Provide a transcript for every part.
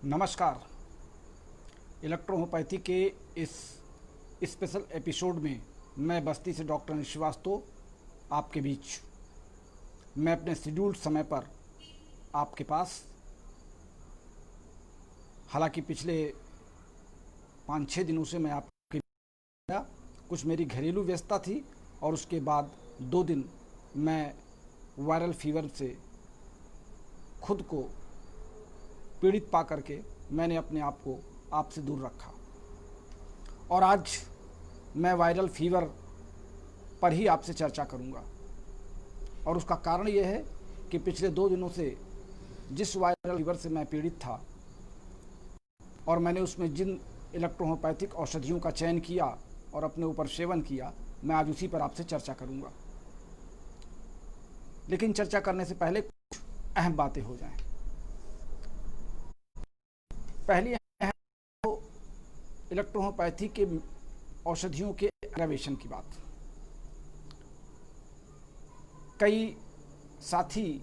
नमस्कार। इलेक्ट्रोहोम्योपैथी के इस स्पेशल एपिसोड में मैं बस्ती से डॉक्टर अनिल श्रीवास्तव आपके बीच मैं अपने शेड्यूल्ड समय पर आपके पास, हालांकि पिछले 5-6 दिनों से मैं आपके बीच, कुछ मेरी घरेलू व्यस्तता थी और उसके बाद 2 दिन मैं वायरल फीवर से खुद को पीड़ित पा करके मैंने अपने आप को आपसे दूर रखा। और आज मैं वायरल फीवर पर ही आपसे चर्चा करूंगा। और उसका कारण यह है कि पिछले 2 दिनों से जिस वायरल फीवर से मैं पीड़ित था और मैंने उसमें जिन इलेक्ट्रोहोम्योपैथिक औषधियों का चयन किया और अपने ऊपर सेवन किया, मैं आज उसी पर आपसे चर्चा करूंगा। लेकिन चर्चा करने से पहले कुछ अहम बातें हो जाएं। पहली तो इलेक्ट्रोहोम्योपैथी के औषधियों के एग्रावेशन की बात। कई साथी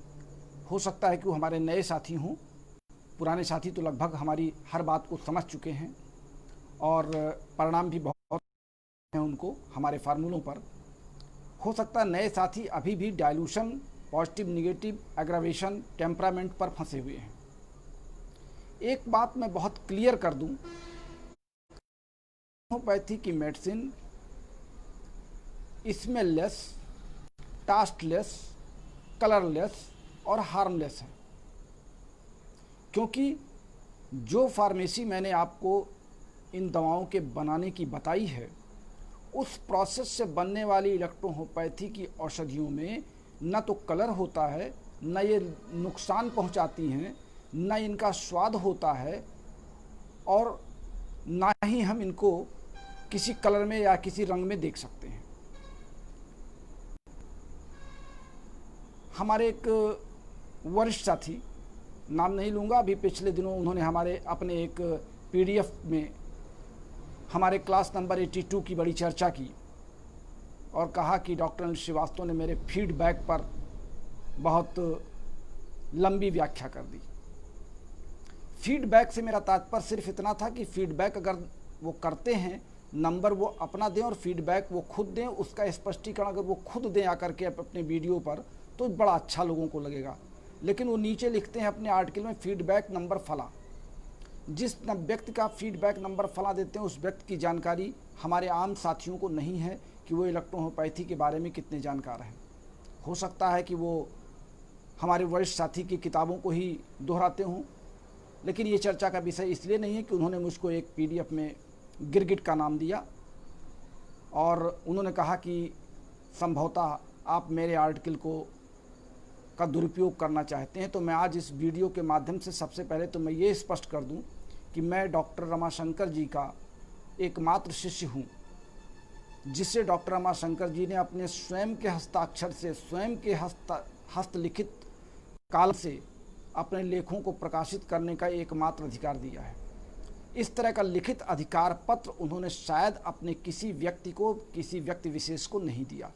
हो सकता है कि वो हमारे नए साथी हों, पुराने साथी तो लगभग हमारी हर बात को समझ चुके हैं और परिणाम भी बहुत हैं उनको हमारे फार्मूलों पर। हो सकता है नए साथी अभी भी dilution, positive negative, aggravation, temperament पर फंसे हुए हैं। एक बात मैं बहुत क्लियर कर दूं, होम्योपैथी की मेडिसिन स्मेललेस, टास्टलेस, कलरलेस और हार्मलेस है। क्योंकि जो फार्मेसी मैंने आपको इन दवाओं के बनाने की बताई है, उस प्रोसेस से बनने वाली इलेक्ट्रोहोम्योपैथी की औषधियों में न तो कलर होता है, न ये नुकसान पहुंचाती हैं, न इनका स्वाद होता है और ना ही हम इनको किसी कलर में या किसी रंग में देख सकते हैं। हमारे एक वरिष्ठ साथी, नाम नहीं लूँगा, अभी पिछले दिनों उन्होंने हमारे अपने एक पीडीएफ में हमारे क्लास नंबर 82 की बड़ी चर्चा की और कहा कि डॉक्टर अनिल श्रीवास्तव ने मेरे फीडबैक पर बहुत लंबी व्याख्या कर दी। फीडबैक से मेरा तात्पर्य सिर्फ इतना था कि फीडबैक अगर वो करते हैं, नंबर वो अपना दें और फीडबैक वो खुद दें, उसका स्पष्टीकरण अगर वो खुद दें आकर के अपने वीडियो पर, तो बड़ा अच्छा लोगों को लगेगा। लेकिन वो नीचे लिखते हैं अपने आर्टिकल में फीडबैक नंबर फला। जिस व्यक्ति का फीडबैक नंबर फला देते हैं, उस व्यक्ति की जानकारी हमारे आम साथियों को नहीं है कि वो इलेक्ट्रोहोम्योपैथी के बारे में कितने जानकार हैं। हो सकता है कि वो हमारे वरिष्ठ साथी की किताबों को ही दोहराते हों, लेकिन ये चर्चा का विषय इसलिए नहीं है कि उन्होंने मुझको एक पीडीएफ में गिरगिट का नाम दिया और उन्होंने कहा कि संभवतः आप मेरे आर्टिकल को का दुरुपयोग करना चाहते हैं। तो मैं आज इस वीडियो के माध्यम से सबसे पहले तो मैं ये स्पष्ट कर दूं कि मैं डॉक्टर रमाशंकर जी का एकमात्र शिष्य हूं, जिसे डॉक्टर रमाशंकर जी ने अपने स्वयं के हस्ताक्षर से, स्वयं के हस्तलिखित काल से अपने लेखों को प्रकाशित करने का एकमात्र अधिकार दिया है। इस तरह का लिखित अधिकार पत्र उन्होंने शायद अपने किसी व्यक्ति को, किसी व्यक्ति विशेष को नहीं दिया।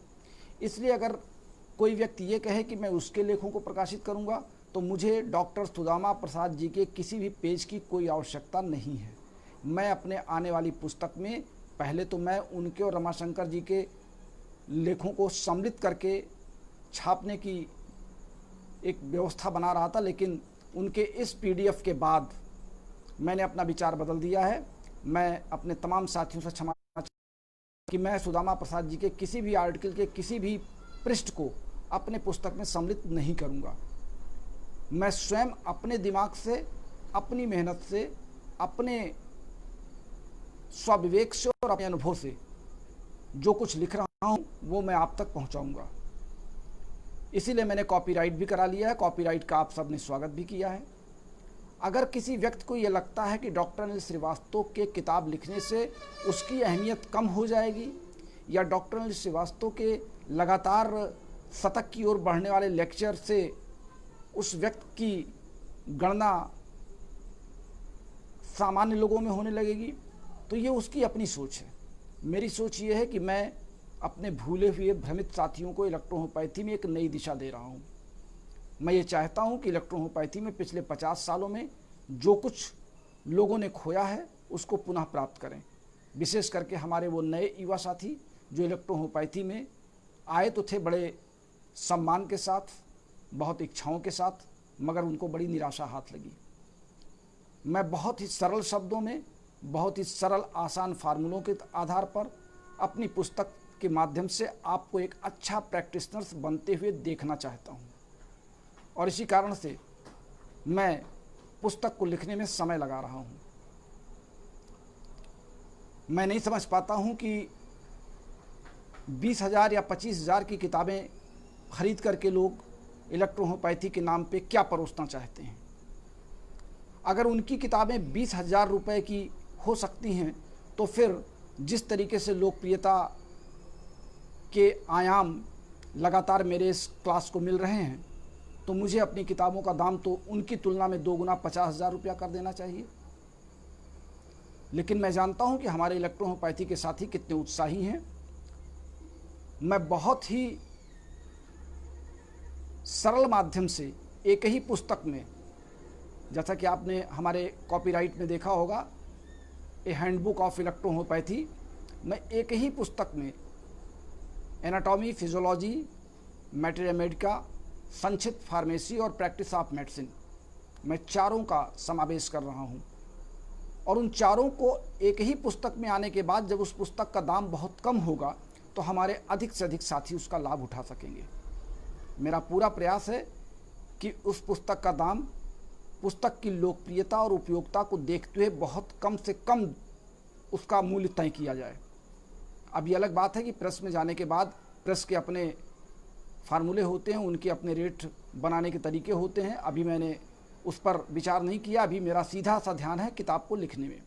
इसलिए अगर कोई व्यक्ति ये कहे कि मैं उसके लेखों को प्रकाशित करूंगा, तो मुझे डॉक्टर सुदामा प्रसाद जी के किसी भी पेज की कोई आवश्यकता नहीं है। मैं अपने आने वाली पुस्तक में पहले तो मैं उनके और रमाशंकर जी के लेखों को सम्मिलित करके छापने की एक व्यवस्था बना रहा था, लेकिन उनके इस पीडीएफ के बाद मैंने अपना विचार बदल दिया है। मैं अपने तमाम साथियों से क्षमा कि मैं सुदामा प्रसाद जी के किसी भी आर्टिकल के किसी भी पृष्ठ को अपने पुस्तक में सम्मिलित नहीं करूंगा। मैं स्वयं अपने दिमाग से, अपनी मेहनत से, अपने स्वविवेक से और अपने अनुभव से जो कुछ लिख रहा हूं वो मैं आप तक पहुंचाऊंगा। इसीलिए मैंने कॉपीराइट भी करा लिया है। कॉपीराइट का आप सबने स्वागत भी किया है। अगर किसी व्यक्ति को यह लगता है कि डॉक्टर अनिल श्रीवास्तव के किताब लिखने से उसकी अहमियत कम हो जाएगी या डॉक्टर अनिल श्रीवास्तव के लगातार शतक की ओर बढ़ने वाले लेक्चर से उस व्यक्ति की गणना सामान्य लोगों में होने लगेगी, तो ये उसकी अपनी सोच है। मेरी सोच ये है कि मैं अपने भूले हुए भ्रमित साथियों को इलेक्ट्रोहोम्योपैथी में एक नई दिशा दे रहा हूँ। मैं ये चाहता हूँ कि इलेक्ट्रोहोम्योपैथी में पिछले 50 सालों में जो कुछ लोगों ने खोया है उसको पुनः प्राप्त करें। विशेष करके हमारे वो नए युवा साथी जो इलेक्ट्रोहोम्योपैथी में आए तो थे बड़े सम्मान के साथ, बहुत इच्छाओं के साथ, मगर उनको बड़ी निराशा हाथ लगी। मैं बहुत ही सरल शब्दों में, बहुत ही सरल आसान फार्मूलों के आधार पर अपनी पुस्तक के माध्यम से आपको एक अच्छा प्रैक्टिशनर्स बनते हुए देखना चाहता हूँ। और इसी कारण से मैं पुस्तक को लिखने में समय लगा रहा हूँ। मैं नहीं समझ पाता हूँ कि 20,000 या 25,000 की किताबें खरीद करके लोग इलेक्ट्रोहोम्योपैथी के नाम पे क्या परोसना चाहते हैं। अगर उनकी किताबें 20,000 रुपये की हो सकती हैं तो फिर जिस तरीके से लोकप्रियता के आयाम लगातार मेरे इस क्लास को मिल रहे हैं तो मुझे अपनी किताबों का दाम तो उनकी तुलना में 2 गुना 50,000 रुपया कर देना चाहिए। लेकिन मैं जानता हूं कि हमारे इलेक्ट्रोहोम्योपैथी के साथी कितने उत्साही हैं। मैं बहुत ही सरल माध्यम से एक ही पुस्तक में, जैसा कि आपने हमारे कॉपीराइट में देखा होगा, ए हैंडबुक ऑफ इलेक्ट्रोहोम्योपैथी, मैं एक ही पुस्तक में एनाटॉमी, फिजियोलॉजी, मैटेरिया मेडिका, संक्षिप्त फार्मेसी और प्रैक्टिस ऑफ मेडिसिन, मैं चारों का समावेश कर रहा हूं। और उन चारों को एक ही पुस्तक में आने के बाद जब उस पुस्तक का दाम बहुत कम होगा तो हमारे अधिक से अधिक साथी उसका लाभ उठा सकेंगे। मेरा पूरा प्रयास है कि उस पुस्तक का दाम पुस्तक की लोकप्रियता और उपयोगिता को देखते हुए बहुत कम से कम उसका मूल्य तय किया जाए। अब ये अलग बात है कि प्रेस में जाने के बाद प्रेस के अपने फार्मूले होते हैं, उनके अपने रेट बनाने के तरीके होते हैं। अभी मैंने उस पर विचार नहीं किया, अभी मेरा सीधा सा ध्यान है किताब को लिखने में।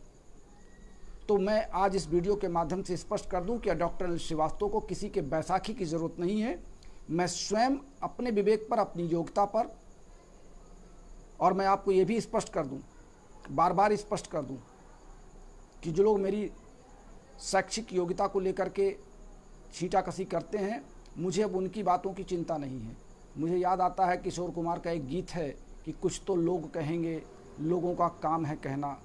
तो मैं आज इस वीडियो के माध्यम से स्पष्ट कर दूं कि डॉक्टर अनिल श्रीवास्तव को किसी के बैसाखी की ज़रूरत नहीं है। मैं स्वयं अपने विवेक पर, अपनी योग्यता पर, और मैं आपको ये भी स्पष्ट कर दूं, बार बार स्पष्ट कर दूं कि जो लोग मेरी शैक्षिक योग्यता को लेकर के छींटाकशी करते हैं, मुझे अब उनकी बातों की चिंता नहीं है। मुझे याद आता है किशोर कुमार का एक गीत है कि कुछ तो लोग कहेंगे, लोगों का काम है कहना,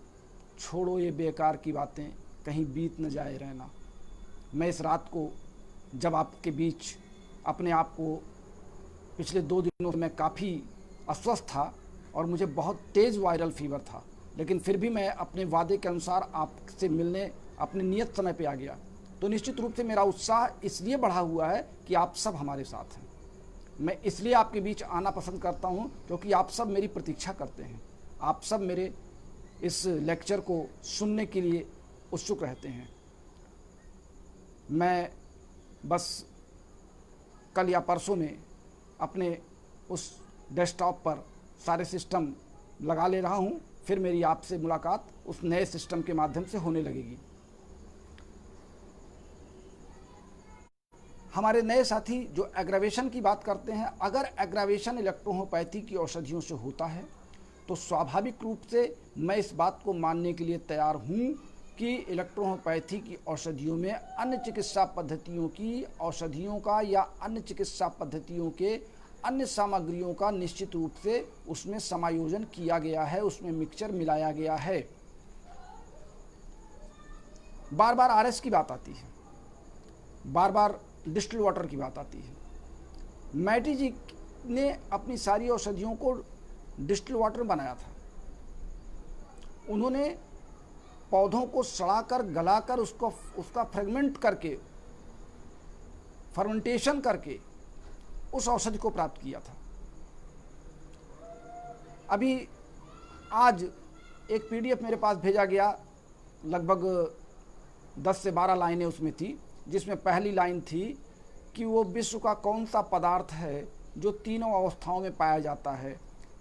छोड़ो ये बेकार की बातें, कहीं बीत न जाए रहना। मैं इस रात को जब आपके बीच अपने आप को पिछले 2 दिनों में काफ़ी अस्वस्थ था और मुझे बहुत तेज़ वायरल फीवर था, लेकिन फिर भी मैं अपने वादे के अनुसार आपसे मिलने अपने नियत समय पे आ गया। तो निश्चित रूप से मेरा उत्साह इसलिए बढ़ा हुआ है कि आप सब हमारे साथ हैं। मैं इसलिए आपके बीच आना पसंद करता हूं क्योंकि आप सब मेरी प्रतीक्षा करते हैं। आप सब मेरे इस लेक्चर को सुनने के लिए उत्सुक रहते हैं। मैं बस कल या परसों में अपने उस डेस्कटॉप पर सारे सिस्टम लगा ले रहा हूं, फिर मेरी आपसे मुलाकात उस नए सिस्टम के माध्यम से होने लगेगी। हमारे नए साथी जो एग्रावेशन की बात करते हैं, अगर एग्रावेशन इलेक्ट्रोहोम्योपैथी की औषधियों से होता है तो स्वाभाविक रूप से मैं इस बात को मानने के लिए तैयार हूं कि इलेक्ट्रोहोम्योपैथी की औषधियों में अन्य चिकित्सा पद्धतियों की औषधियों का या अन्य चिकित्सा पद्धतियों के अन्य सामग्रियों का निश्चित रूप से उसमें समायोजन किया गया है, उसमें मिक्सचर मिलाया गया है। बार बार आरएस की बात आती है, बार बार डिस्टिल वाटर की बात आती है। मैटी जी ने अपनी सारी औषधियों को डिस्टिल वाटर बनाया था। उन्होंने पौधों को सड़ाकर, गलाकर, उसका फ्रेगमेंट करके, फर्मेंटेशन करके उस औषधि को प्राप्त किया था। अभी आज एक पीडीएफ मेरे पास भेजा गया, लगभग 10 से 12 लाइनें उसमें थी, जिसमें पहली लाइन थी कि वो विश्व का कौन सा पदार्थ है जो तीनों अवस्थाओं में पाया जाता है।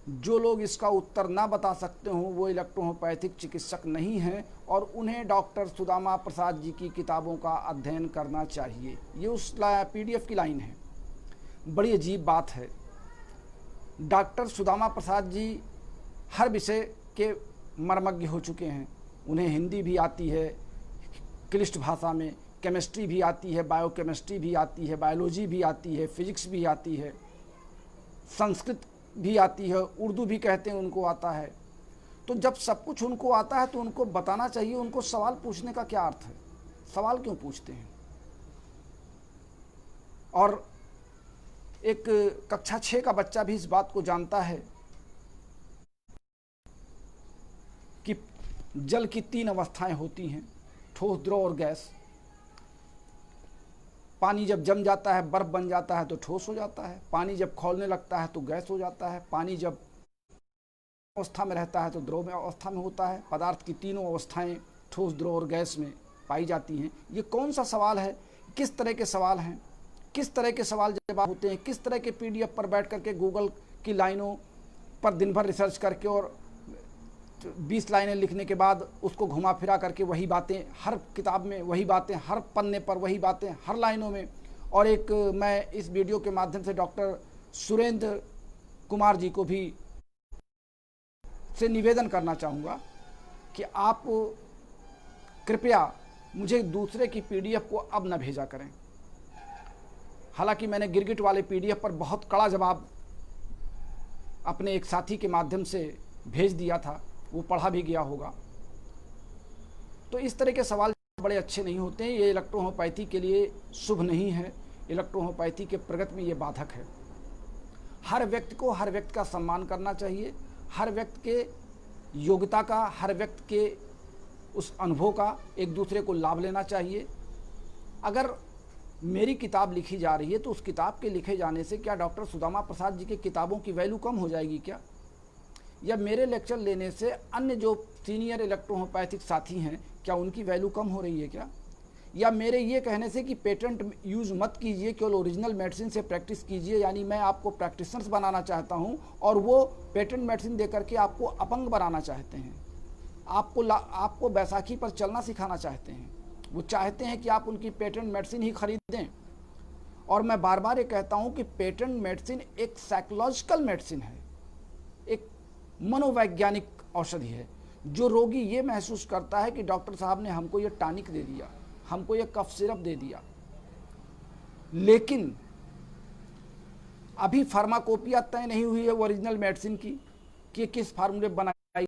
जो लोग इसका उत्तर ना बता सकते हों वो इलेक्ट्रोहोम्योपैथिक चिकित्सक नहीं हैं और उन्हें डॉक्टर सुदामा प्रसाद जी की किताबों का अध्ययन करना चाहिए। ये उस पीडीएफ की लाइन है। बड़ी अजीब बात है, डॉक्टर सुदामा प्रसाद जी हर विषय के मर्मज्ञ हो चुके हैं। उन्हें हिंदी भी आती है क्लिष्ट भाषा में, केमिस्ट्री भी आती है, बायोकेमिस्ट्री भी आती है, बायोलॉजी भी आती है, फिजिक्स भी आती है, संस्कृत भी आती है, उर्दू भी कहते हैं उनको आता है। तो जब सब कुछ उनको आता है तो उनको बताना चाहिए, उनको सवाल पूछने का क्या अर्थ है, सवाल क्यों पूछते हैं। और एक कक्षा 6 का बच्चा भी इस बात को जानता है कि जल की 3 अवस्थाएं होती हैं, ठोस, द्रव और गैस। पानी जब जम जाता है, बर्फ बन जाता है तो ठोस हो जाता है, पानी जब खौलने लगता है तो गैस हो जाता है, पानी जब अवस्था में रहता है तो द्रव में अवस्था में होता है। पदार्थ की तीनों अवस्थाएं ठोस, द्रव और गैस में पाई जाती हैं। ये कौन सा सवाल है, किस तरह के सवाल हैं, किस तरह के सवाल जवाब होते हैं, किस तरह के पीडीएफ पर बैठ करके गूगल की लाइनों पर दिन भर रिसर्च करके और 20 लाइनें लिखने के बाद उसको घुमा फिरा करके वही बातें हर किताब में, वही बातें हर पन्ने पर, वही बातें हर लाइनों में। और एक मैं इस वीडियो के माध्यम से डॉक्टर सुरेंद्र कुमार जी को भी से निवेदन करना चाहूँगा कि आप कृपया मुझे दूसरे की पीडीएफ को अब न भेजा करें। हालांकि मैंने गिरगिट वाले पीडीएफ पर बहुत कड़ा जवाब अपने एक साथी के माध्यम से भेज दिया था, वो पढ़ा भी गया होगा। तो इस तरह के सवाल बड़े अच्छे नहीं होते हैं, ये इलेक्ट्रोहोम्योपैथी के लिए शुभ नहीं है, इलेक्ट्रोहोम्योपैथी के प्रगति में ये बाधक है। हर व्यक्ति को हर व्यक्ति का सम्मान करना चाहिए, हर व्यक्ति के योग्यता का, हर व्यक्ति के उस अनुभव का एक दूसरे को लाभ लेना चाहिए। अगर मेरी किताब लिखी जा रही है तो उस किताब के लिखे जाने से क्या डॉक्टर सुदामा प्रसाद जी की किताबों की वैल्यू कम हो जाएगी क्या? या मेरे लेक्चर लेने से अन्य जो सीनियर इलेक्ट्रोहोम्योपैथिक साथी हैं क्या उनकी वैल्यू कम हो रही है क्या? या मेरे ये कहने से कि पेटेंट यूज़ मत कीजिए, केवल ओरिजिनल मेडिसिन से प्रैक्टिस कीजिए, यानी मैं आपको प्रैक्टिशनर्स बनाना चाहता हूं और वो पेटेंट मेडिसिन दे करके आपको अपंग बनाना चाहते हैं, आपको बैसाखी पर चलना सिखाना चाहते हैं। वो चाहते हैं कि आप उनकी पेटेंट मेडिसिन ही खरीदें। और मैं बार बार ये कहता हूं कि पेटेंट मेडिसिन एक साइकोलॉजिकल मेडिसिन है, एक मनोवैज्ञानिक औषधि है। जो रोगी ये महसूस करता है कि डॉक्टर साहब ने हमको ये टॉनिक दे दिया, हमको ये कफ सिरप दे दिया, लेकिन अभी फार्माकोपिया तय नहीं हुई है ओरिजिनल मेडिसिन की कि किस फार्मूले बनाई।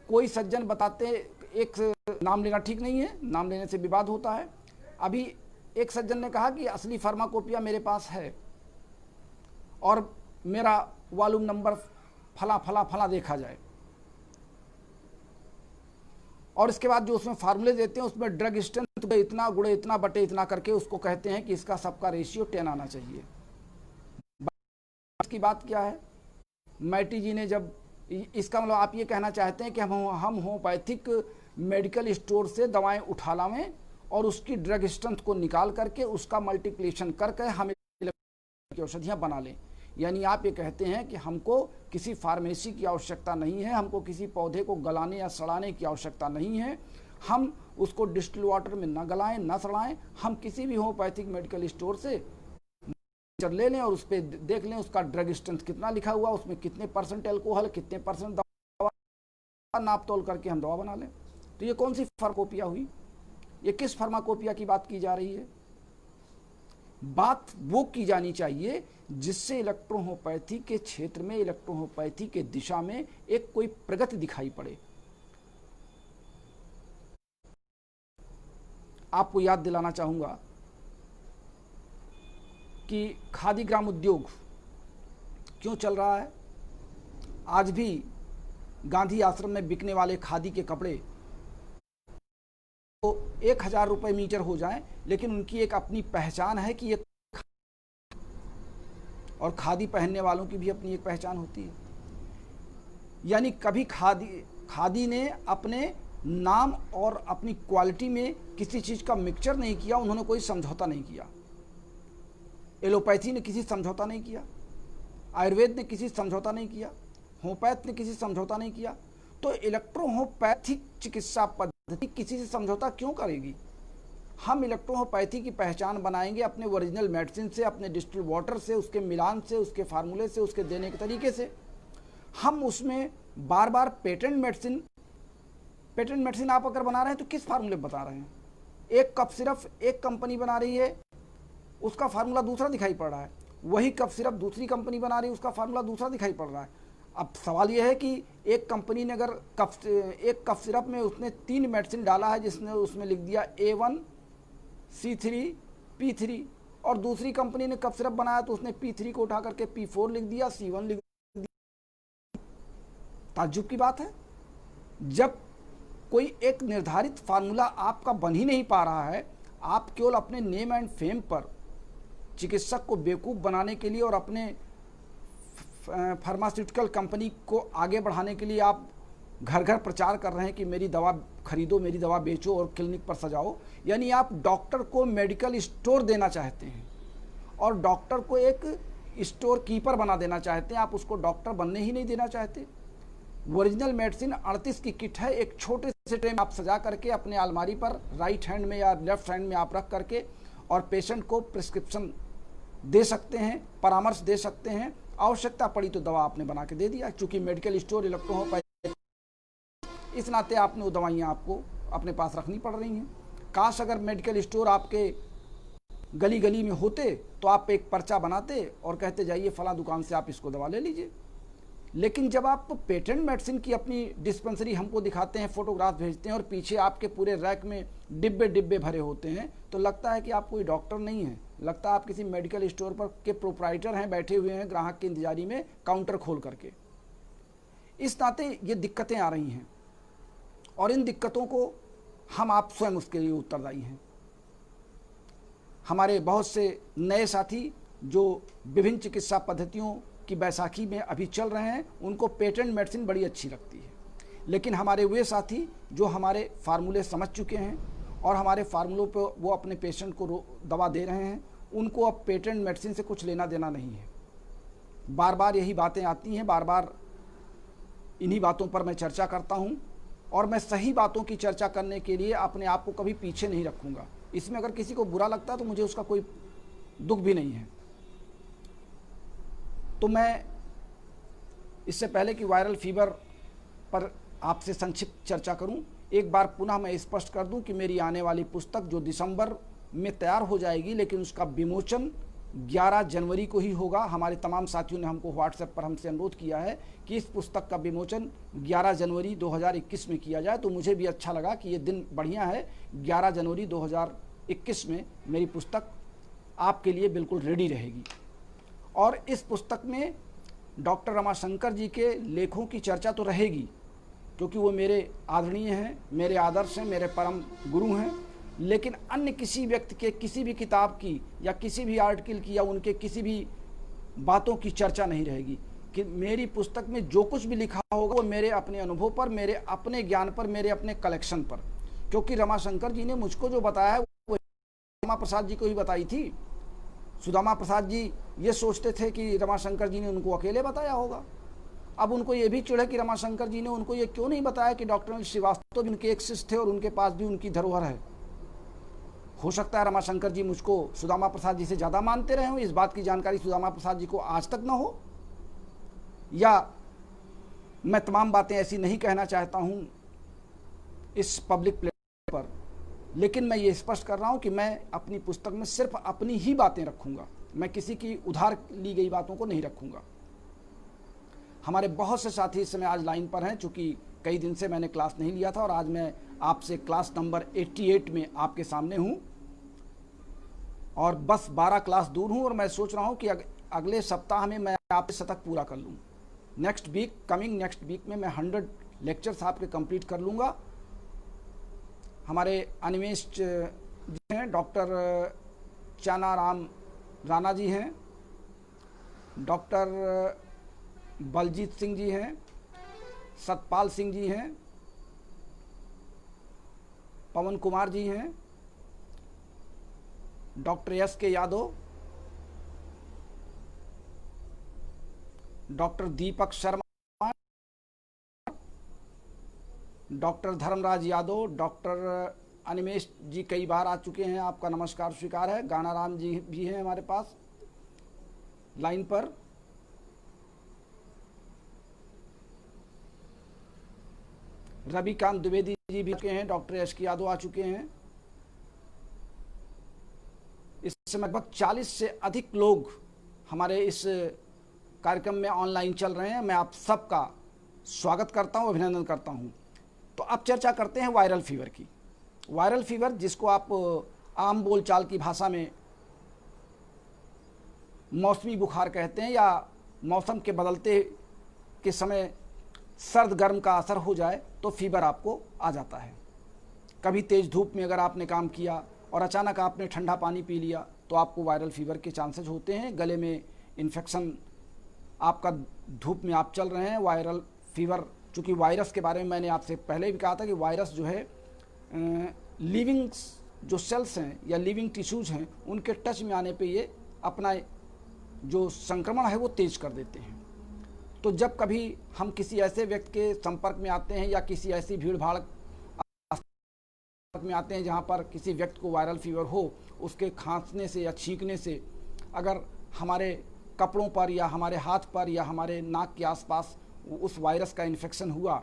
कोई सज्जन बताते, एक नाम लेना ठीक नहीं है, नाम लेने से विवाद होता है। अभी एक सज्जन ने कहा कि असली फार्माकोपिया मेरे पास है और मेरा वॉल्यूम नंबर फला फला फला देखा जाए, और इसके बाद जो उसमें फार्मूले देते हैं उसमें ड्रग स्ट्रेंथ इतना गुणे इतना बटे इतना करके उसको कहते हैं कि इसका सबका रेशियो 10 आना चाहिए। की बात क्या है? मैटी जी ने जब इसका मतलब आप ये कहना चाहते हैं कि हम होम्योपैथिक मेडिकल स्टोर से दवाएं उठा लावें और उसकी ड्रग स्ट्रेंथ को निकाल करके उसका मल्टीप्लिकेशन करके हम औषधियाँ बना लें। यानी आप ये कहते हैं कि हमको किसी फार्मेसी की आवश्यकता नहीं है, हमको किसी पौधे को गलाने या सड़ाने की आवश्यकता नहीं है, हम उसको डिस्टिल वाटर में न गलाएं न सड़ाएं, हम किसी भी होम्योपैथिक मेडिकल स्टोर से ले लें और उस पर देख लें उसका ड्रग स्ट्रेंथ कितना लिखा हुआ, उसमें कितने % एल्कोहल, कितने % दवा, नाप तोल करके हम दवा बना लें। तो ये कौन सी फार्माकोपिया हुई? ये किस फार्माकोपिया की बात की जा रही है? बात वो की जानी चाहिए जिससे इलेक्ट्रोहोम्योपैथी के क्षेत्र में, इलेक्ट्रोहोम्योपैथी के दिशा में एक कोई प्रगति दिखाई पड़े। आपको याद दिलाना चाहूंगा कि खादी ग्राम उद्योग क्यों चल रहा है। आज भी गांधी आश्रम में बिकने वाले खादी के कपड़े तो 1000 रुपये मीटर हो जाएं, लेकिन उनकी एक अपनी पहचान है कि ये, और खादी पहनने वालों की भी अपनी एक पहचान होती है। यानी कभी खादी ने अपने नाम और अपनी क्वालिटी में किसी चीज़ का मिक्सचर नहीं किया, उन्होंने कोई समझौता नहीं किया। एलोपैथी ने किसी समझौता नहीं किया, आयुर्वेद ने किसी समझौता नहीं किया, होम्योपैथ ने किसी समझौता नहीं किया। तो इलेक्ट्रोहोम्योपैथिक चिकित्सा पद्धति किसी से समझौता क्यों करेगी? हम इलेक्ट्रोहोम्योपैथी की पहचान बनाएंगे अपने ओरिजिनल मेडिसिन से, अपने डिस्टिल वाटर से, उसके मिलान से, उसके फार्मूले से, उसके देने के तरीके से। हम उसमें बार बार पेटेंट मेडिसिन आप अगर बना रहे हैं तो किस फार्मूले बता रहे हैं? एक कफ सिरप एक कंपनी बना रही है, उसका फार्मूला दूसरा दिखाई पड़ रहा है। वही कफ सिरप दूसरी कंपनी बना रही है, उसका फार्मूला दूसरा दिखाई पड़ रहा है। अब सवाल यह है कि एक कंपनी ने अगर एक कफ सिरप में उसने 3 मेडिसिन डाला है, जिसने उसमें लिख दिया A1 C3 P3, और दूसरी कंपनी ने कफ सिरप बनाया तो उसने P3 को उठा करके P4 लिख दिया, C1 लिख दिया। ताज्जुब की बात है, जब कोई एक निर्धारित फार्मूला आपका बन ही नहीं पा रहा है, आप केवल अपने नेम एंड फेम पर चिकित्सक को बेवकूफ़ बनाने के लिए और अपने फार्मास्यूटिकल कंपनी को आगे बढ़ाने के लिए आप घर घर प्रचार कर रहे हैं कि मेरी दवा खरीदो, मेरी दवा बेचो और क्लिनिक पर सजाओ। यानी आप डॉक्टर को मेडिकल स्टोर देना चाहते हैं और डॉक्टर को एक स्टोर कीपर बना देना चाहते हैं, आप उसको डॉक्टर बनने ही नहीं देना चाहते। ओरिजिनल मेडिसिन 38 की किट है, एक छोटे से ट्रे में आप सजा करके अपने अलमारी पर राइट हैंड में या लेफ्ट हैंड में आप रख करके और पेशेंट को प्रिस्क्रिप्शन दे सकते हैं, परामर्श दे सकते हैं। आवश्यकता पड़ी तो दवा आपने बना के दे दिया, क्योंकि मेडिकल स्टोर इलेक्ट्रोल इस नाते आपने वो दवाइयाँ आपको अपने पास रखनी पड़ रही हैं। काश अगर मेडिकल स्टोर आपके गली गली में होते तो आप एक पर्चा बनाते और कहते जाइए फला दुकान से आप इसको दवा ले लीजिए। लेकिन जब आप पेटेंट मेडिसिन की अपनी डिस्पेंसरी हमको दिखाते हैं, फोटोग्राफ भेजते हैं और पीछे आपके पूरे रैक में डिब्बे डिब्बे भरे होते हैं, तो लगता है कि आप कोई डॉक्टर नहीं हैं, लगता है आप किसी मेडिकल स्टोर पर के प्रोप्राइटर हैं, बैठे हुए हैं ग्राहक की इंतजारी में काउंटर खोल करके। इस नाते ये दिक्कतें आ रही हैं और इन दिक्कतों को हम आप स्वयं उसके लिए उत्तरदायी हैं। हमारे बहुत से नए साथी जो विभिन्न चिकित्सा पद्धतियों की बैसाखी में अभी चल रहे हैं, उनको पेटेंट मेडिसिन बड़ी अच्छी लगती है, लेकिन हमारे वे साथी जो हमारे फार्मूले समझ चुके हैं और हमारे फार्मूलों पर वो अपने पेशेंट को दवा दे रहे हैं, उनको अब पेटेंट मेडिसिन से कुछ लेना देना नहीं है। बार बार यही बातें आती हैं, बार बार इन्हीं बातों पर मैं चर्चा करता हूं और मैं सही बातों की चर्चा करने के लिए अपने आप को कभी पीछे नहीं रखूंगा। इसमें अगर किसी को बुरा लगता है तो मुझे उसका कोई दुख भी नहीं है। तो मैं इससे पहले कि वायरल फीवर पर आपसे संक्षिप्त चर्चा करूं, एक बार पुनः मैं स्पष्ट कर दूं कि मेरी आने वाली पुस्तक जो दिसंबर में तैयार हो जाएगी, लेकिन उसका विमोचन 11 जनवरी को ही होगा। हमारे तमाम साथियों ने हमको व्हाट्सएप पर हमसे अनुरोध किया है कि इस पुस्तक का विमोचन 11 जनवरी 2021 में किया जाए, तो मुझे भी अच्छा लगा कि ये दिन बढ़िया है। 11 जनवरी 2021 में मेरी पुस्तक आपके लिए बिल्कुल रेडी रहेगी और इस पुस्तक में डॉक्टर रमाशंकर जी के लेखों की चर्चा तो रहेगी, क्योंकि वो मेरे आदरणीय हैं, मेरे आदर्श हैं, मेरे परम गुरु हैं, लेकिन अन्य किसी व्यक्ति के किसी भी किताब की या किसी भी आर्टिकल की या उनके किसी भी बातों की चर्चा नहीं रहेगी। कि मेरी पुस्तक में जो कुछ भी लिखा होगा वो मेरे अपने अनुभव पर, मेरे अपने ज्ञान पर, मेरे अपने कलेक्शन पर, क्योंकि रमाशंकर जी ने मुझको जो बताया है वो सुदामा प्रसाद जी को ही बताई थी। सुदामा प्रसाद जी ये सोचते थे कि रमाशंकर जी ने उनको अकेले बताया होगा। अब उनको ये भी चिढ़ है कि रमाशंकर जी ने उनको ये क्यों नहीं बताया कि डॉक्टर अनिल श्रीवास्तव भी उनके एक शिष्य थे और उनके पास भी उनकी धरोहर है। हो सकता है रमाशंकर जी मुझको सुदामा प्रसाद जी से ज़्यादा मानते रहे हों, इस बात की जानकारी सुदामा प्रसाद जी को आज तक ना हो, या मैं तमाम बातें ऐसी नहीं कहना चाहता हूं इस पब्लिक प्लेटफॉर्म पर, लेकिन मैं ये स्पष्ट कर रहा हूं कि मैं अपनी पुस्तक में सिर्फ अपनी ही बातें रखूंगा, मैं किसी की उधार ली गई बातों को नहीं रखूंगा। हमारे बहुत से साथी इस समय आज लाइन पर हैं, चूँकि कई दिन से मैंने क्लास नहीं लिया था और आज मैं आपसे क्लास नंबर 88 में आपके सामने हूं और बस 12 क्लास दूर हूं और मैं सोच रहा हूं कि अगले सप्ताह में मैं आपसे शतक पूरा कर लूं। नेक्स्ट वीक में मैं 100 लेक्चर्स आपके कंप्लीट कर लूँगा। हमारे अनिमेश जी हैं, डॉक्टर चानाराम राणा जी हैं, डॉक्टर बलजीत सिंह जी हैं, सतपाल सिंह जी हैं, पवन कुमार जी हैं, doctor S.K. Yadav, doctor Deepak Sharma, doctor Dharmaraj Yadav, doctor Animesh जी कई बार आ चुके हैं, आपका नमस्कार स्वीकार है। गानाराम जी भी हैं हमारे पास लाइन पर। रविकांत द्विवेदी जी भी चुके हैं, डॉक्टर S.K. यादव आ चुके हैं। इस समय लगभग 40 से अधिक लोग हमारे इस कार्यक्रम में ऑनलाइन चल रहे हैं, मैं आप सबका स्वागत करता हूं, अभिनंदन करता हूं। तो अब चर्चा करते हैं वायरल फीवर की। वायरल फीवर, जिसको आप आम बोलचाल की भाषा में मौसमी बुखार कहते हैं, या मौसम के बदलते के समय सर्द गर्म का असर हो जाए तो फीवर आपको आ जाता है। कभी तेज़ धूप में अगर आपने काम किया और अचानक आपने ठंडा पानी पी लिया तो आपको वायरल फीवर के चांसेस होते हैं। गले में इन्फेक्शन, आपका धूप में आप चल रहे हैं, वायरल फीवर। चूँकि वायरस के बारे में मैंने आपसे पहले भी कहा था कि वायरस जो है लिविंग जो सेल्स हैं या लिविंग टिश्यूज़ हैं, उनके टच में आने पे ये अपना जो संक्रमण है वो तेज कर देते हैं। तो जब कभी हम किसी ऐसे व्यक्ति के संपर्क में आते हैं या किसी ऐसी भीड़ भाड़ में आते हैं जहाँ पर किसी व्यक्ति को वायरल फीवर हो, उसके खांसने से या छींकने से अगर हमारे कपड़ों पर या हमारे हाथ पर या हमारे नाक के आसपास उस वायरस का इन्फेक्शन हुआ,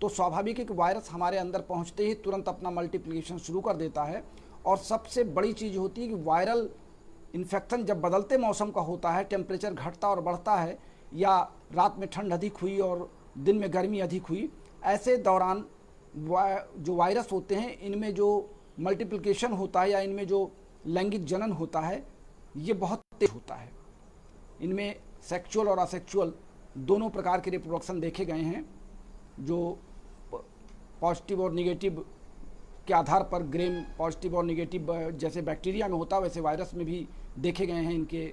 तो स्वाभाविक है कि वायरस हमारे अंदर पहुँचते ही तुरंत अपना मल्टीप्लिकेशन शुरू कर देता है। और सबसे बड़ी चीज़ होती है कि वायरल इन्फेक्शन जब बदलते मौसम का होता है, टेम्परेचर घटता और बढ़ता है, या रात में ठंड अधिक हुई और दिन में गर्मी अधिक हुई, ऐसे दौरान जो वायरस होते हैं, इनमें जो मल्टीप्लिकेशन होता है या इनमें जो लैंगिक जनन होता है, ये बहुत तेज होता है। इनमें सेक्सुअल और असेक्सुअल दोनों प्रकार के रिप्रोडक्शन देखे गए हैं, जो पॉजिटिव और निगेटिव के आधार पर, ग्रेम पॉजिटिव और निगेटिव जैसे बैक्टीरिया में होता है वैसे वायरस में भी देखे गए हैं इनके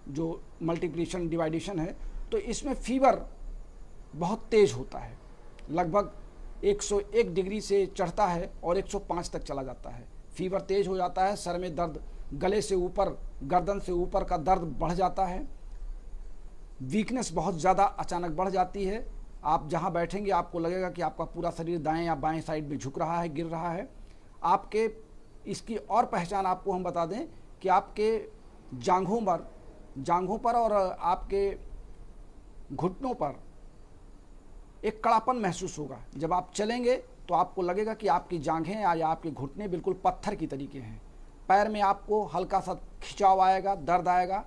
जो मल्टीप्लिकेशन डिवाइडेशन है। तो इसमें फीवर बहुत तेज़ होता है, लगभग 101 डिग्री से चढ़ता है और 105 तक चला जाता है। फीवर तेज़ हो जाता है, सर में दर्द, गले से ऊपर, गर्दन से ऊपर का दर्द बढ़ जाता है, वीकनेस बहुत ज़्यादा अचानक बढ़ जाती है। आप जहाँ बैठेंगे आपको लगेगा कि आपका पूरा शरीर दाएं या बाएं साइड में झुक रहा है, गिर रहा है। आपके इसकी और पहचान आपको हम बता दें कि आपके जांघों पर और आपके घुटनों पर एक कड़ापन महसूस होगा। जब आप चलेंगे तो आपको लगेगा कि आपकी जांघें या आपके घुटने बिल्कुल पत्थर की तरीके हैं। पैर में आपको हल्का सा खिंचाव आएगा, दर्द आएगा।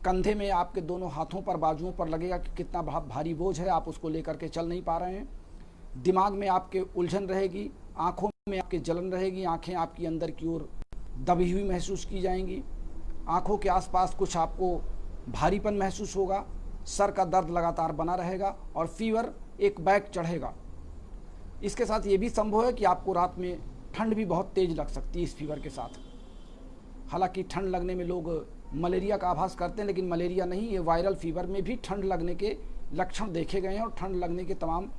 कंधे में आपके दोनों हाथों पर, बाजुओं पर लगेगा कि कितना भारी बोझ है, आप उसको लेकर के चल नहीं पा रहे हैं। दिमाग में आपके उलझन रहेगी, आँखों में आपके जलन रहेगी, आँखें आपकी अंदर की ओर दबी हुई महसूस की जाएंगी। आँखों के आसपास कुछ आपको भारीपन महसूस होगा, सर का दर्द लगातार बना रहेगा और फीवर एक बैग चढ़ेगा। इसके साथ ये भी संभव है कि आपको रात में ठंड भी बहुत तेज लग सकती है इस फीवर के साथ। हालांकि ठंड लगने में लोग मलेरिया का आभास करते हैं, लेकिन मलेरिया नहीं, ये वायरल फीवर में भी ठंड लगने के लक्षण देखे गए हैं और ठंड लगने के तमाम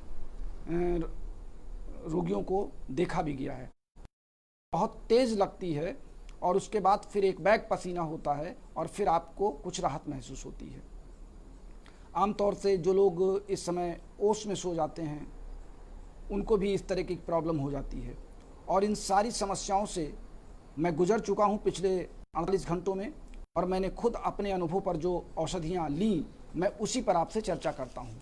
रोगियों को देखा भी गया है। बहुत तेज़ लगती है और उसके बाद फिर एक बैग पसीना होता है और फिर आपको कुछ राहत महसूस होती है। आमतौर से जो लोग इस समय ओस में सो जाते हैं उनको भी इस तरह की प्रॉब्लम हो जाती है। और इन सारी समस्याओं से मैं गुजर चुका हूं पिछले 48 घंटों में, और मैंने खुद अपने अनुभव पर जो औषधियां ली, मैं उसी पर आपसे चर्चा करता हूं।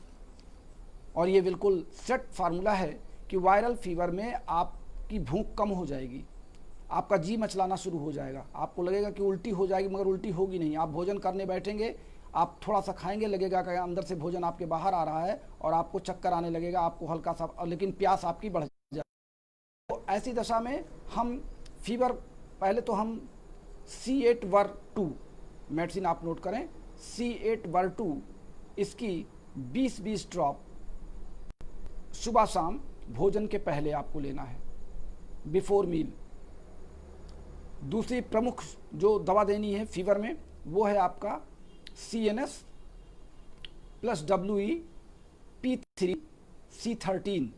और ये बिल्कुल सेट फार्मूला है कि वायरल फीवर में आपकी भूख कम हो जाएगी, आपका जी मचलाना शुरू हो जाएगा, आपको लगेगा कि उल्टी हो जाएगी, मगर उल्टी होगी नहीं। आप भोजन करने बैठेंगे, आप थोड़ा सा खाएंगे, लगेगा कि अंदर से भोजन आपके बाहर आ रहा है और आपको चक्कर आने लगेगा, आपको हल्का सा, लेकिन प्यास आपकी बढ़ जाएगी। तो ऐसी दशा में हम फीवर, पहले तो हम C8-Ver2 मेडिसिन आप नोट करें, C8-Ver2, इसकी 20-20 ड्रॉप सुबह शाम भोजन के पहले आपको लेना है, बिफोर मील। दूसरी प्रमुख जो दवा देनी है फीवर में वो है आपका CNS plus WE P3 C13।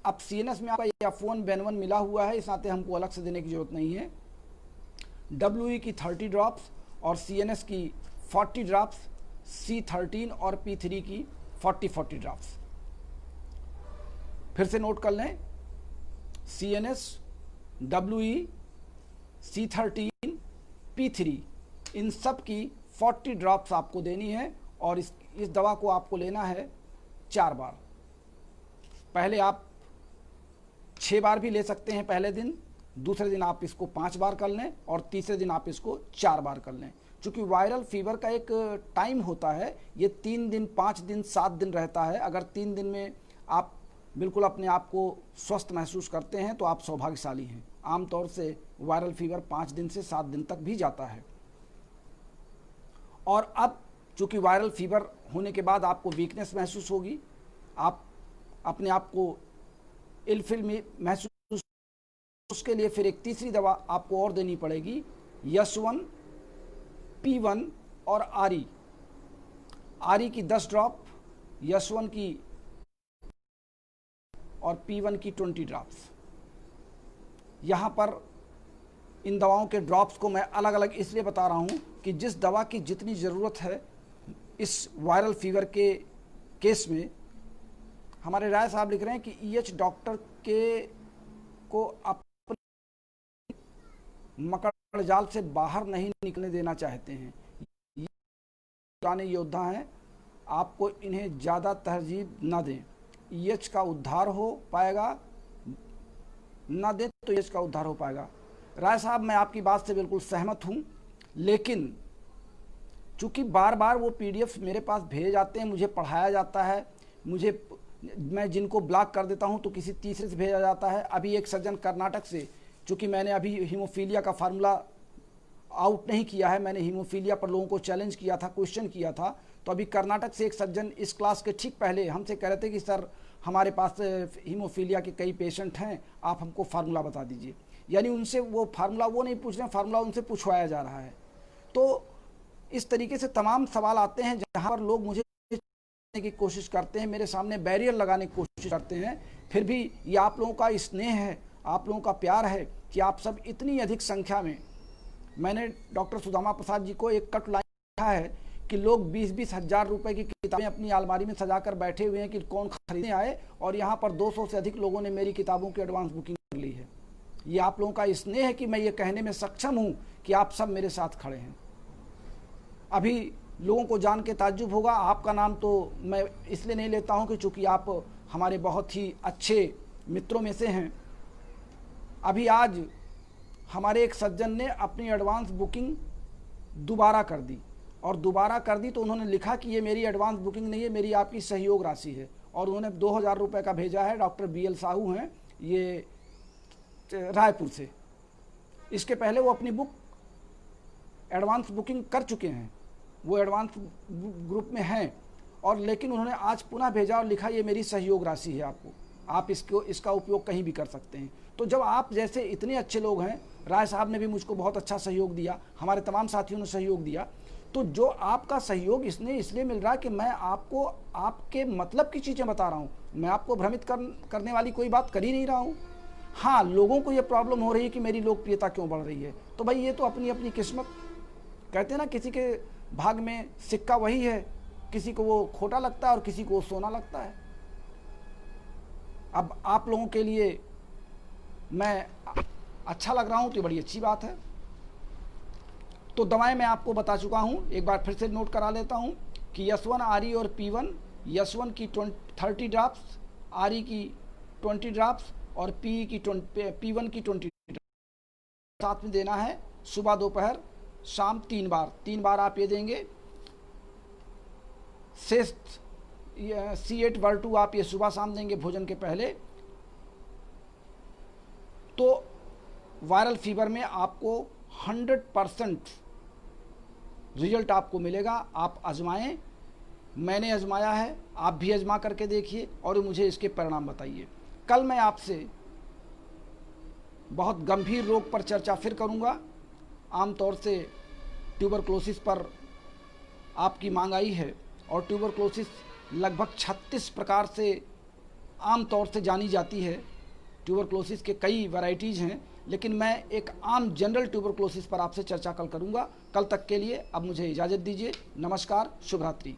अब CNS में आपका F1 बेनवन मिला हुआ है, इस नाते हमको अलग से देने की जरूरत नहीं है। WE की 30 ड्रॉप्स और CNS की 40 ड्रॉप्स, C13 और P3 की 40 ड्रॉप्स। फिर से नोट कर लें, CNS, WE, C13, P3, इन सब की 40 ड्रॉप्स आपको देनी है और इस दवा को आपको लेना है 4 बार। पहले आप 6 बार भी ले सकते हैं पहले दिन, दूसरे दिन आप इसको 5 बार कर लें और तीसरे दिन आप इसको 4 बार कर लें। चूँकि वायरल फीवर का एक टाइम होता है, ये 3 दिन, 5 दिन, 7 दिन रहता है। अगर 3 दिन में आप बिल्कुल अपने आप को स्वस्थ महसूस करते हैं तो आप सौभाग्यशाली हैं। आमतौर से वायरल फीवर 5 दिन से 7 दिन तक भी जाता है। और अब चूँकि वायरल फीवर होने के बाद आपको वीकनेस महसूस होगी, आप अपने आप को इलफिल महसूस, उसके लिए फिर एक तीसरी दवा आपको और देनी पड़ेगी, यस1, P1 और आरी की 10 ड्रॉप, यस1 की और P1 की 20 ड्रॉप्स। यहाँ पर इन दवाओं के ड्रॉप्स को मैं अलग अलग इसलिए बता रहा हूँ कि जिस दवा की जितनी ज़रूरत है इस वायरल फीवर के केस में। हमारे राय साहब लिख रहे हैं कि EH डॉक्टर को अपने मकड़ जाल से बाहर नहीं निकलने देना चाहते हैं। ये पुराने योद्धा हैं, आपको इन्हें ज़्यादा तरजीह न दें। EH का उद्धार हो पाएगा, न दें तो EH का उद्धार हो पाएगा। राय साहब, मैं आपकी बात से बिल्कुल सहमत हूँ, लेकिन चूँकि बार बार वो PDF मेरे पास भेजे जाते हैं, मुझे पढ़ाया जाता है, मैं जिनको ब्लॉक कर देता हूं तो किसी तीसरे से भेजा जाता है। अभी एक सज्जन कर्नाटक से, चूँकि मैंने अभी हीमोफीलिया का फार्मूला आउट नहीं किया है, मैंने हीमोफीलिया पर लोगों को चैलेंज किया था, क्वेश्चन किया था, तो अभी कर्नाटक से एक सज्जन इस क्लास के ठीक पहले हमसे कह रहे थे कि सर हमारे पास हीमोफीलिया के कई पेशेंट हैं, आप हमको फार्मूला बता दीजिए। यानी उनसे वो फार्मूला वो नहीं पूछ रहे हैं, फार्मूला उनसे पूछवाया जा रहा है। तो इस तरीके से तमाम सवाल आते हैं जहाँ पर लोग मुझे की कोशिश करते हैं, मेरे सामने बैरियर लगाने की कोशिश करते हैं। फिर भी ये आप लोगों का स्नेह है, आप लोगों का प्यार है कि आप सब इतनी अधिक संख्या में। मैंने डॉक्टर सुदामा प्रसाद जी को एक कट लाइन लिखा है कि लोग 20-20 हज़ार रुपए की किताबें अपनी अलमारी में सजाकर बैठे हुए हैं कि कौन खरीदने आए, और यहाँ पर 200 से अधिक लोगों ने मेरी किताबों की एडवांस बुकिंग कर ली है। ये आप लोगों का स्नेह है कि मैं ये कहने में सक्षम हूँ कि आप सब मेरे साथ खड़े हैं। अभी लोगों को जान के ताज्जुब होगा, आपका नाम तो मैं इसलिए नहीं लेता हूं कि चूंकि आप हमारे बहुत ही अच्छे मित्रों में से हैं। अभी आज हमारे एक सज्जन ने अपनी एडवांस बुकिंग दोबारा कर दी, और दोबारा कर दी तो उन्होंने लिखा कि ये मेरी एडवांस बुकिंग नहीं है, मेरी आपकी सहयोग राशि है, और उन्होंने 2000 रुपये का भेजा है। डॉक्टर BL साहू हैं, ये रायपुर से। इसके पहले वो अपनी बुक एडवांस बुकिंग कर चुके हैं, वो एडवांस ग्रुप में हैं, और लेकिन उन्होंने आज पुनः भेजा और लिखा ये मेरी सहयोग राशि है, आप इसका उपयोग कहीं भी कर सकते हैं। तो जब आप जैसे इतने अच्छे लोग हैं, राय साहब ने भी मुझको बहुत अच्छा सहयोग दिया, हमारे तमाम साथियों ने सहयोग दिया, तो जो आपका सहयोग इसलिए मिल रहा है कि मैं आपको आपके मतलब की चीज़ें बता रहा हूँ, मैं आपको भ्रमित करने वाली कोई बात कर ही नहीं रहा हूँ। हाँ, लोगों को ये प्रॉब्लम हो रही है कि मेरी लोकप्रियता क्यों बढ़ रही है, तो भाई ये तो अपनी अपनी किस्मत। कहते हैं ना, किसी के भाग में सिक्का वही है, किसी को वो खोटा लगता है और किसी को वो सोना लगता है। अब आप लोगों के लिए मैं अच्छा लग रहा हूं तो ये बड़ी अच्छी बात है। तो दवाएं मैं आपको बता चुका हूं, एक बार फिर से नोट करा लेता हूं कि यस1 आरी और P1, यस1 की 30 ड्रॉप्स, आरी की 20 ड्रॉप्स और P1 की 20 साथ में देना है। सुबह, दोपहर, शाम 3 बार आप ये देंगे। C8-2 आप ये सुबह शाम देंगे भोजन के पहले। तो वायरल फीवर में आपको 100% रिजल्ट आपको मिलेगा। आप आजमाएं, मैंने आजमाया है, आप भी आजमा करके देखिए और मुझे इसके परिणाम बताइए। कल मैं आपसे बहुत गंभीर रोग पर चर्चा फिर करूंगा। आमतौर से ट्यूबरक्लोसिस पर आपकी मांग आई है, और ट्यूबरक्लोसिस लगभग 36 प्रकार से आमतौर से जानी जाती है। ट्यूबरक्लोसिस के कई वैरायटीज़ हैं, लेकिन मैं एक आम जनरल ट्यूबरक्लोसिस पर आपसे चर्चा कल करूंगा। कल तक के लिए अब मुझे इजाज़त दीजिए। नमस्कार, शुभ रात्रि।